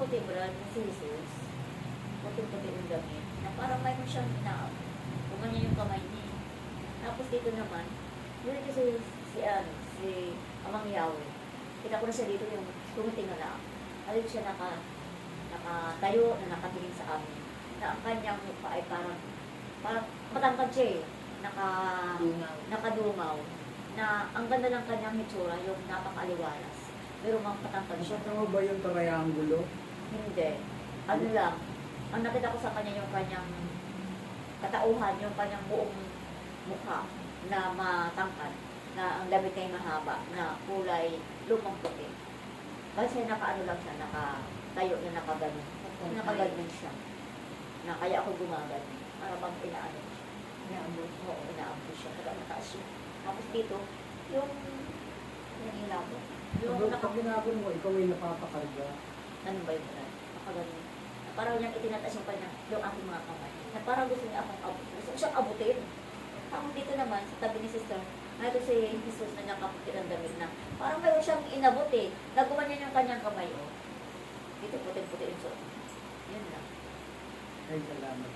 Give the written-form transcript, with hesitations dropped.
puti brad na si Jesus. Puti-puti yung damit. Na parang mayroon siyang inaap. Kumanya yung kamay niya. Tapos dito naman, yun kasi si Amang Yahweh. Kita ko na siya dito yung tumiting na lang. Ayun siya nakatayo na nakatingin sa amin. Na ang kanyang mukha ay parang matangkad siya eh. Nakadungaw. Na ang ganda ng kanyang hitsura, yung napakaliwalas. Pero mang patangkad siya. Nasaktan mo ba yung triangulo? Hindi. Ano lang, ang nakita ko sa kanya yung kanyang katauhan, yung kanyang buong mukha na matangkad, na ang damit ay mahaba, na kulay lumang puti. Kasi nakaano lang siya, nakatayo na nakaganon. Nakaganon siya. Na kaya ako gumagano. Para bang inaano siya. Inaambot. Oo, inaambot siya. Kaya mataas siya. Tapos dito, yung ilabo. Yung Pag ginagawin mo, ikaw ay napapakarga. ano ba yung brad? Nakaganon. Parang niyang itinataas yung kanya, yung aking mga kamay. Na parang gusto niya akong abutin. Gusto ko siyang abutin. Tapos dito naman, sa tabi ni sister, ito si Jesus na nakaputi ng damit na parang mayroon siyang inabot eh. Naguman niya yung kanyang kamay, oh. Dito puti-puti yung suot. Yun lang. Ay, salamat.